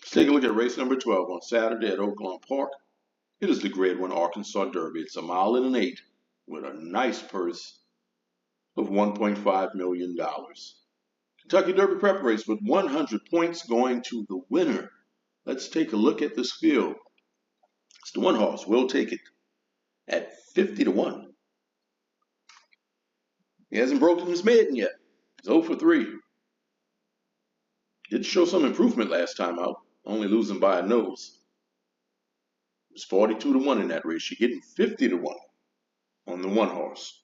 Let's take a look at race number 12 on Saturday at Oaklawn Park. It is the Grade 1 Arkansas Derby. It's a mile and an 8 with a nice purse of $1.5 million. Kentucky Derby prep race with 100 points going to the winner. Let's take a look at this field. It's the one horse. We'll take it at 50 to 1. He hasn't broken his maiden yet. He's 0 for 3. Did show some improvement last time out, only losing by a nose. It was 42 to 1 in that race. You're getting 50 to 1 on the one horse.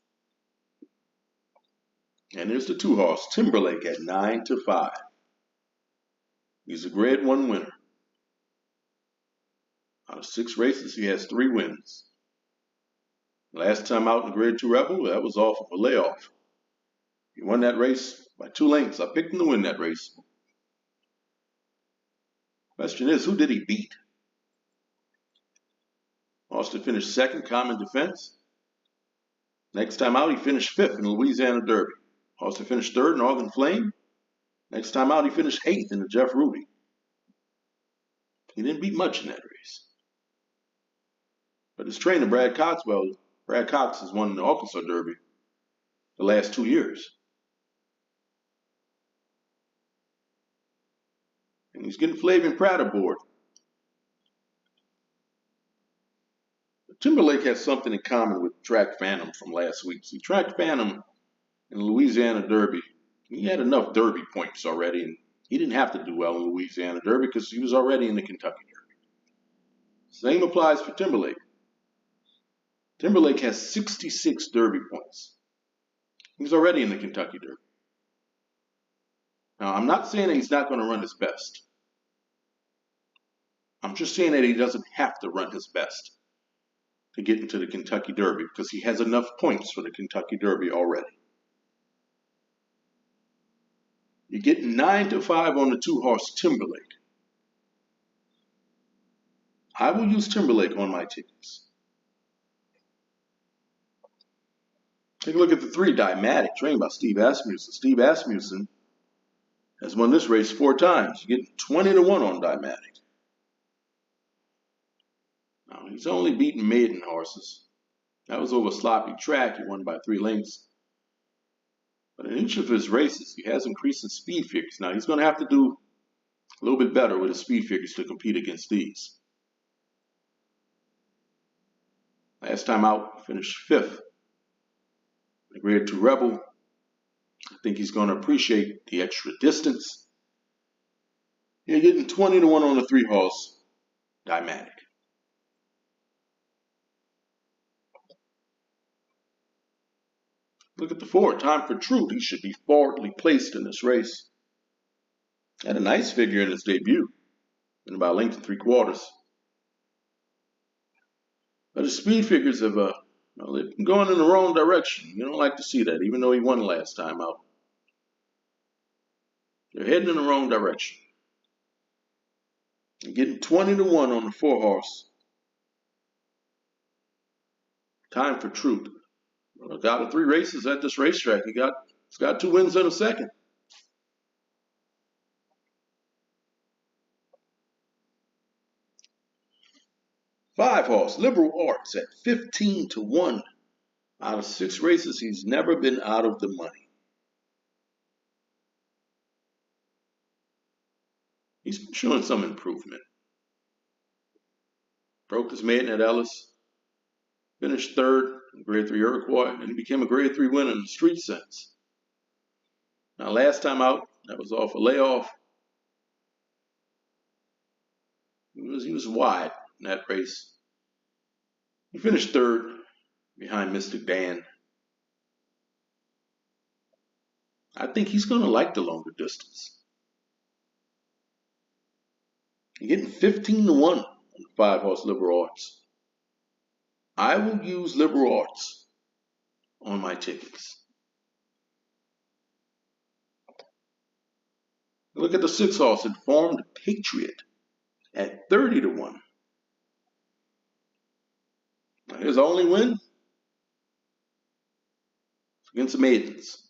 And there's the two horse, Timberlake, at 9 to 5. He's a Grade 1 winner. Out of 6 races, he has 3 wins. Last time out in the Grade 2 Rebel, that was off of a layoff. He won that race by 2 lengths. I picked him to win that race. Question is, who did he beat? Austin finished second, Common Defense. Next time out, he finished 5th in the Louisiana Derby. Austin finished 3rd, Northern Flame. Next time out, he finished 8th in the Jeff Ruby. He didn't beat much in that race. But his trainer, Brad Cox has won the Arkansas Derby the last 2 years. And he's getting Flavian Pratt aboard. But Timberlake has something in common with Track Phantom from last week. See, Track Phantom in the Louisiana Derby, he had enough Derby points already, and he didn't have to do well in the Louisiana Derby because he was already in the Kentucky Derby. Same applies for Timberlake. Timberlake has 66 Derby points. He's already in the Kentucky Derby. Now, I'm not saying that he's not going to run his best. I'm just saying that he doesn't have to run his best to get into the Kentucky Derby because he has enough points for the Kentucky Derby already. You're getting 9 to 5 on the two horse Timberlake. I will use Timberlake on my tickets. Take a look at the 3 Dymatic, trained by Steve Asmussen. Steve Asmussen has won this race 4 times. You're getting 20 to 1 on Dymatic. Now, he's only beaten maiden horses. That was over a sloppy track. He won by 3 lengths. But in each of his races, he has increased his speed figures. Now, he's going to have to do a little bit better with his speed figures to compete against these. Last time out, he finished 5th. The Grade 2 Rebel. I think he's going to appreciate the extra distance. You're getting 20 to 1 on the 3 horse Dymatic. Look at the 4, Time for Truth. He should be forwardly placed in this race. Had a nice figure in his debut, in about a length and 3/4. But his speed figures have they've been going in the wrong direction. You don't like to see that, even though he won last time out. They're heading in the wrong direction. You're getting 20 to 1 on the 4 horse. Time for Truth. Well, out of 3 races at this racetrack, he's got 2 wins and a second. Five horse, Liberal Arts at 15 to 1. Out of 6 races, he's never been out of the money. He's been showing some improvement. Broke his maiden at Ellis. Finished 3rd in Grade 3 Iroquois, and he became a Grade 3 winner in the street sense. Now, last time out, that was off a layoff. He was wide in that race. He finished 3rd behind Mystic Dan. I think he's going to like the longer distance. You're getting 15 to 1 on the 5 horse Liberal Arts. I will use Liberal Arts on my tickets. Look at the 6 horse, Informed Patriot, at 30 to 1. Now, his only win against the maidens.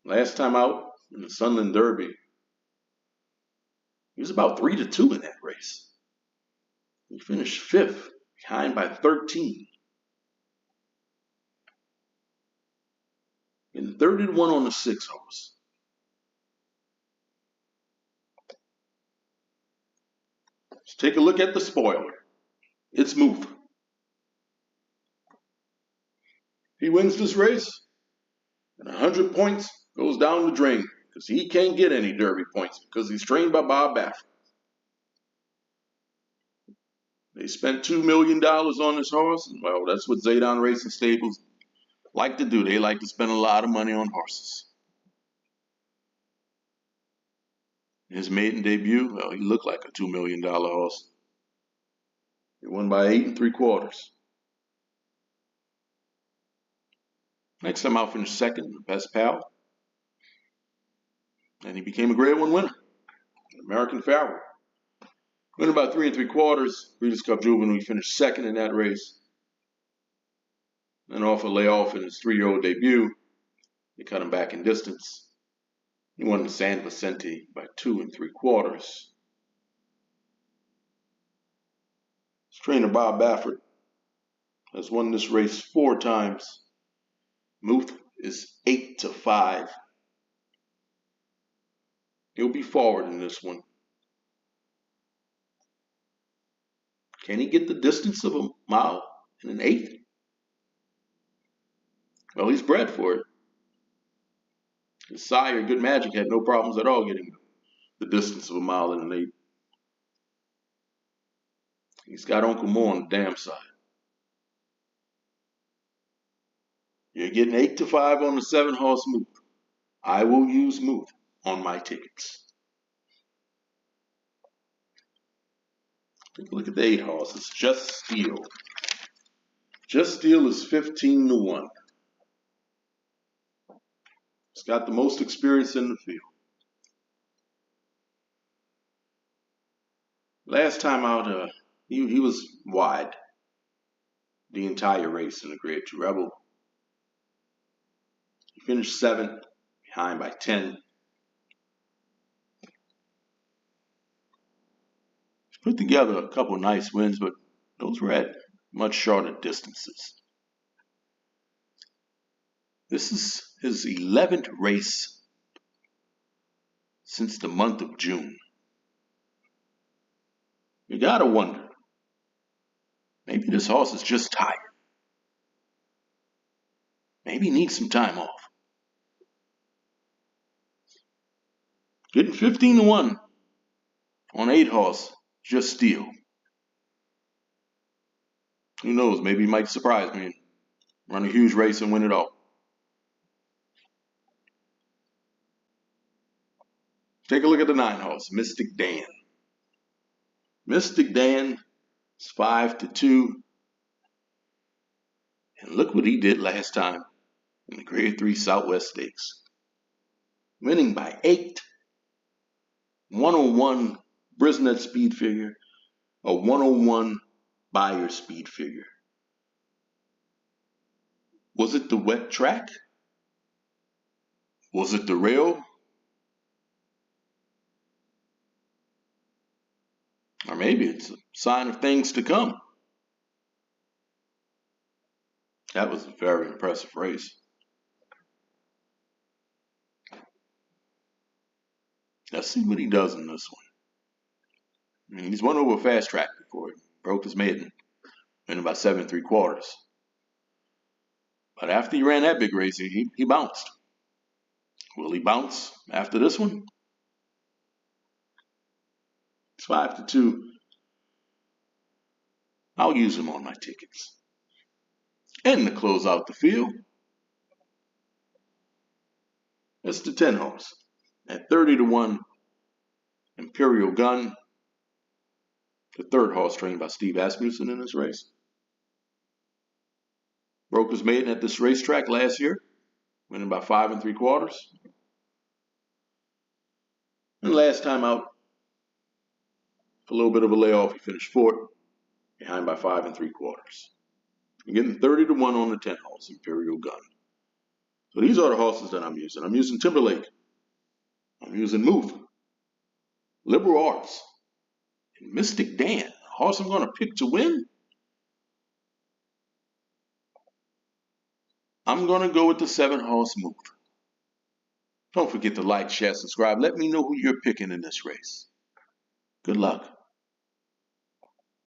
Last time out in the Sunland Derby, was about 3-2 in that race. He finished 5th, behind by 13. And 30-1 on the 6 horse. Let's take a look at the spoiler. It's Muth. He wins this race, and 100 points goes down the drain because he can't get any Derby points because he's trained by Bob Baffert. They spent $2 million on this horse, and well, that's what Zedon Racing Stables like to do. They like to spend a lot of money on horses. His maiden debut, well, he looked like a $2 million horse. He won by 8 3/4. Next time out, finished second, best pal. And he became a Grade 1 winner, American Pharaoh. Winning by 3 3/4. Breeders' Cup Juvenile, he finished second in that race. Then off a layoff in his 3-year-old debut, they cut him back in distance. He won the San Vicente by 2 3/4. His trainer Bob Baffert has won this race 4 times. Muth is 8-5. He'll be forward in this one. Can he get the distance of a mile in an 1/8? Well, he's bred for it. His sire, Good Magic, had no problems at all getting the distance of a mile in an 1/8. He's got Uncle Mo on the dam side. You're getting 8-5 on the 7 horse Muth. I will use Muth on my tickets. Take a look at the 8 horses. Just Steel. Just Steel is 15-1. He's got the most experience in the field. Last time out, he was wide the entire race in the Grade 2 Rebel. He finished 7th, behind by 10. He's put together a couple nice wins, but those were at much shorter distances. This is his 11th race since the month of June. You gotta wonder, maybe this horse is just tired. Maybe he needs some time off. Getting 15-1 on 8 horse, Just Steel. Who knows, maybe he might surprise me and run a huge race and win it all. Take a look at the 9 horse, Mystic Dan. Mystic Dan is 5-2. And look what he did last time in the Grade 3 Southwest Stakes. Winning by 8. 101 Brisnet speed figure, a 101 Beyer speed figure. Was it the wet track? Was it the rail? Or maybe it's a sign of things to come. That was a very impressive race. Let's see what he does in this one. I mean, he's won over a fast track before. He broke his maiden in about 7 3/4. But after he ran that big race, he bounced. Will he bounce after this one? It's 5-2. I'll use him on my tickets. And to close out the field, it's the 10 horse. At 30-1, Imperial Gun, the 3rd horse trained by Steve Asmussen in this race. Broke his maiden at this racetrack last year, winning by 5 3/4. And last time out, a little bit of a layoff, he finished 4th, behind by 5 3/4. You're getting 30-1 on the 10 horse, Imperial Gun. So these are the horses that I'm using. I'm using Timberlake. I'm using Muth. Liberal Arts, and Mystic Dan. Horse I'm going to pick to win? I'm going to go with the 7-horse Move. Don't forget to like, share, subscribe. Let me know who you're picking in this race. Good luck.